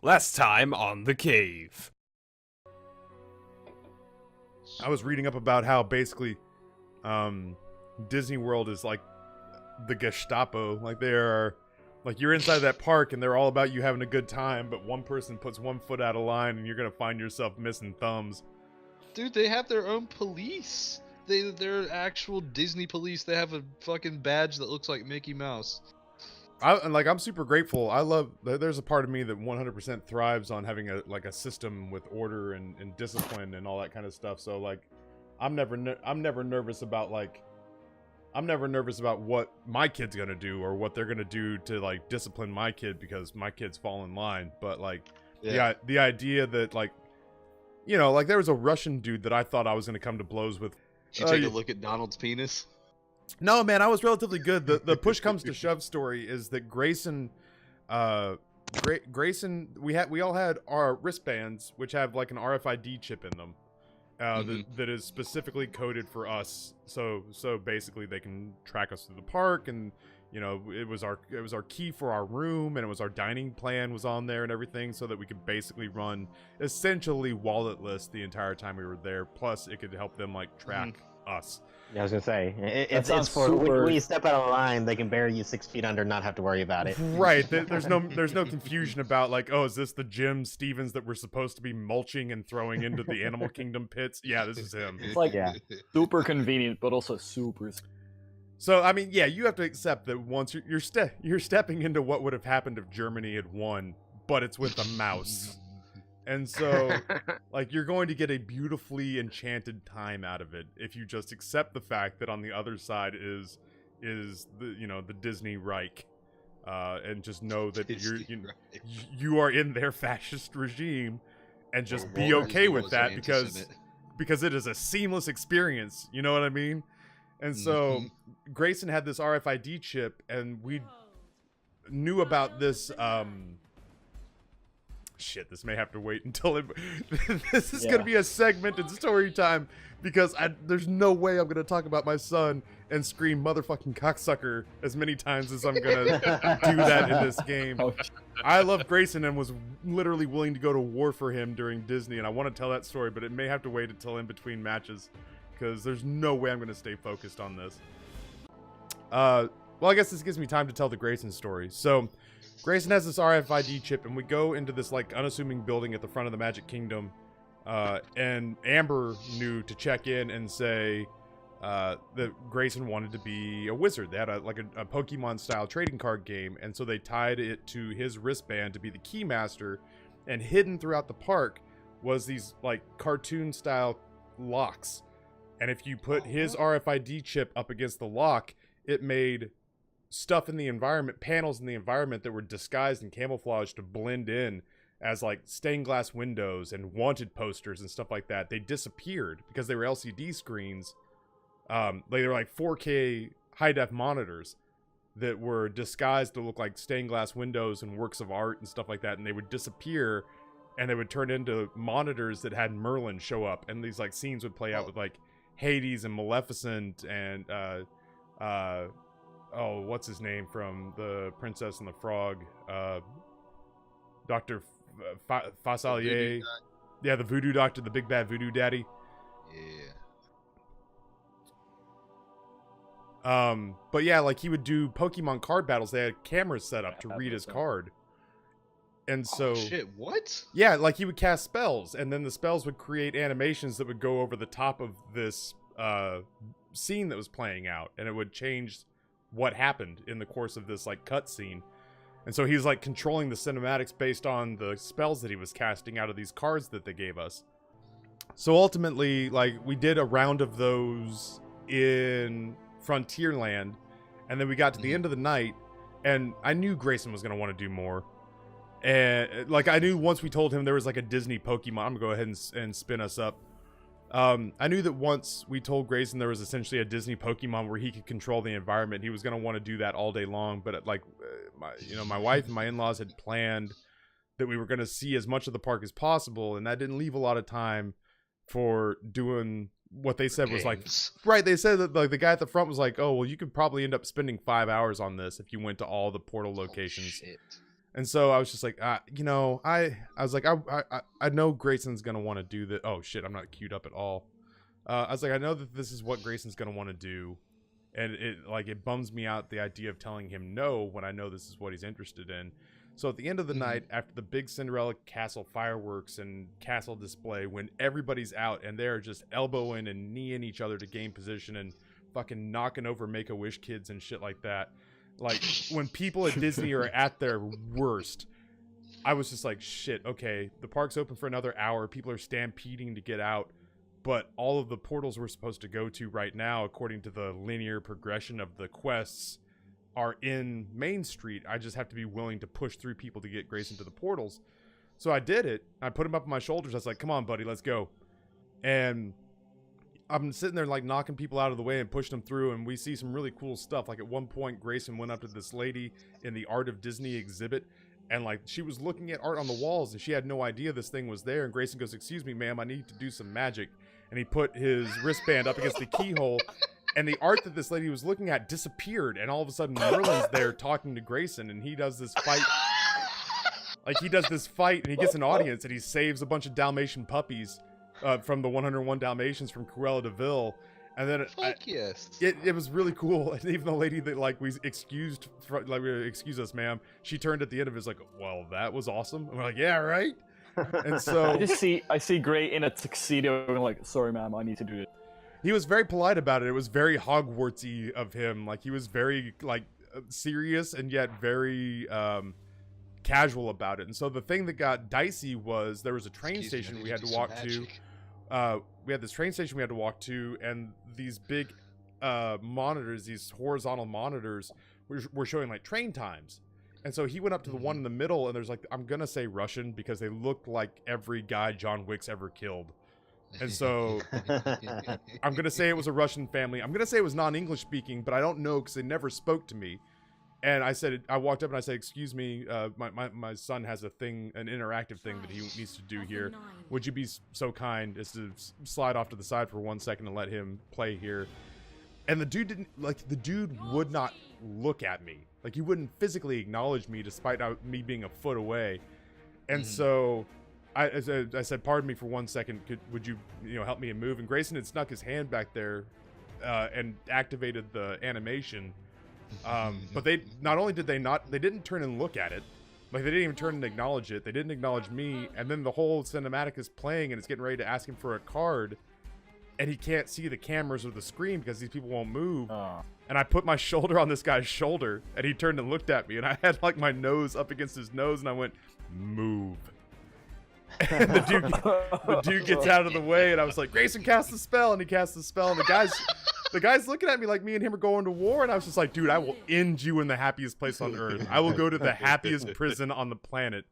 Last time on the cave. I was reading up about how basically Disney World is like the Gestapo. Like they are, like you're inside that park and they're all about you having a good time, but one person puts one foot out of line and you're gonna find yourself missing thumbs. Dude, they have their own police. They're actual Disney police. They have a fucking badge that looks like Mickey Mouse. I'm super grateful. I love. There's a part of me that 100% thrives on having a system with order and discipline and all that kind of stuff. So like, I'm never nervous about what my kid's gonna do or what they're gonna do to like discipline my kid because my kids fall in line. But like, the idea that like, you know, like there was a Russian dude that I thought I was gonna come to blows with. Did you take a look at Donald's penis? No, man, I was relatively good. The push comes to shove story is that Grayson, we all had our wristbands, which have like an RFID chip in them, that is specifically coded for us. So basically they can track us through the park, and you know it was our key for our room, and it was our dining plan was on there and everything, so that we could basically run essentially walletless the entire time we were there. Plus, it could help them like track us. Yeah, I was gonna say it's for when you step out of line, they can bury you 6 feet under, and not have to worry about it. Right. There's no confusion about like, oh, is this the Jim Stevens that we're supposed to be mulching and throwing into the Animal Kingdom pits? Yeah, this is him. It's like super convenient, but also super. So I mean, yeah, you have to accept that once you're stepping into what would have happened if Germany had won, but it's with a mouse. And so, like, you're going to get a beautifully enchanted time out of it if you just accept the fact that on the other side is the Disney Reich, and just know that you are in their fascist regime, and just be okay with that because it is a seamless experience. You know what I mean? And so, Grayson had this RFID chip, and we knew about this. Shit, this may have to wait until this is gonna be a segmented story time, because there's no way I'm gonna talk about my son and scream motherfucking cocksucker as many times as I'm gonna do that in this game. I love Grayson and was literally willing to go to war for him during Disney, and I want to tell that story, but it may have to wait until in between matches, because there's no way I'm gonna stay focused on this. Well, I guess this gives me time to tell the Grayson story. So Grayson has this RFID chip, and we go into this like unassuming building at the front of the Magic Kingdom, and Amber knew to check in and say that Grayson wanted to be a wizard. They had a Pokemon style trading card game, and so they tied it to his wristband to be the keymaster, and hidden throughout the park was these like cartoon style locks, and if you put his RFID chip up against the lock, it made stuff in the environment, panels in the environment that were disguised and camouflaged to blend in as like stained glass windows and wanted posters and stuff like that. They disappeared because they were LCD screens. They were like 4K high def monitors that were disguised to look like stained glass windows and works of art and stuff like that. And they would disappear, and they would turn into monitors that had Merlin show up, and these like scenes would play out with like Hades and Maleficent and oh, what's his name from The Princess and the Frog? Dr. Facilier. Yeah, the voodoo doctor, the big bad voodoo daddy. Yeah. But yeah, like he would do Pokemon card battles. They had cameras set up to read his card. And so... Oh, shit, what? Yeah, like he would cast spells, and then the spells would create animations that would go over the top of this scene that was playing out, and it would change what happened in the course of this like cutscene. And so he's like controlling the cinematics based on the spells that he was casting out of these cards that they gave us. So ultimately, like, we did a round of those in Frontierland, and then we got to the end of the night, and I knew Grayson was going to want to do more. And like, I knew once we told him there was like a Disney Pokemon, I'm gonna go ahead and spin us up. I knew that once we told Grayson there was essentially a Disney Pokemon where he could control the environment, he was going to want to do that all day long. But like, my wife and my in-laws had planned that we were going to see as much of the park as possible, and that didn't leave a lot of time for doing what they said was like, right, they said that like the guy at the front was like, oh, well, you could probably end up spending 5 hours on this if you went to all the portal locations. Shit. And so I was just like, you know, I was like, I know Grayson's gonna want to do that. Oh shit, I'm not queued up at all. I was like, I know that this is what Grayson's gonna want to do, and it bums me out the idea of telling him no when I know this is what he's interested in. So at the end of the night, after the big Cinderella Castle fireworks and castle display, when everybody's out and they're just elbowing and kneeing each other to gain position and fucking knocking over Make-A-Wish kids and shit like that, like when people at Disney are at their worst, I was just like, shit, okay, the park's open for another hour, people are stampeding to get out, but all of the portals we're supposed to go to right now, according to the linear progression of the quests, are in Main Street. I just have to be willing to push through people to get Grayson to the portals. So I did it. I put him up on my shoulders. I was like, come on, buddy, let's go. And I'm sitting there like knocking people out of the way and pushing them through, and we see some really cool stuff. Like at one point, Grayson went up to this lady in the Art of Disney exhibit, and like she was looking at art on the walls, and she had no idea this thing was there. And Grayson goes, excuse me, ma'am, I need to do some magic. And he put his wristband up against the keyhole, and the art that this lady was looking at disappeared, and all of a sudden Merlin's there talking to Grayson, and he does this fight. Like, he does this fight, and he gets an audience, and he saves a bunch of Dalmatian puppies from the 101 Dalmatians from Cruella de Vil. And then yes. It was really cool. And even the lady that, like, we excuse us, ma'am, she turned at the end of it, was like, well, that was awesome. And we're like, yeah, right? And so I see Gray in a tuxedo and like, sorry, ma'am, I need to do it. He was very polite about it. It was very Hogwartsy of him. Like, he was very, like, serious and yet very casual about it. And so the thing that got dicey was there was a train station we had to walk to. We had this train station we had to walk to, and these big monitors, these horizontal monitors, were showing, like, train times. And so he went up to the one in the middle, and there's, like, I'm going to say Russian because they look like every guy John Wick's ever killed. And so I'm going to say it was a Russian family. I'm going to say it was non-English speaking, but I don't know because they never spoke to me. And I walked up and I said, excuse me, my son has an interactive thing that he needs to do here. Would you be so kind as to slide off to the side for 1 second and let him play here? And the dude would not look at me. Like, he wouldn't physically acknowledge me despite me being a foot away. And so I said, pardon me for 1 second. Would you help me and move? And Grayson had snuck his hand back there and activated the animation. But they didn't turn and look at it. Like, they didn't even turn and acknowledge it. They didn't acknowledge me. And then the whole cinematic is playing, and it's getting ready to ask him for a card. And he can't see the cameras or the screen because these people won't move. And I put my shoulder on this guy's shoulder, and he turned and looked at me, and I had, like, my nose up against his nose, and I went, move. And the dude gets out of the way, and I was like, Grayson, cast the spell. And he cast the spell, and the guy's looking at me like me and him are going to war, and I was just like, dude, I will end you in the happiest place on earth. I will go to the happiest prison on the planet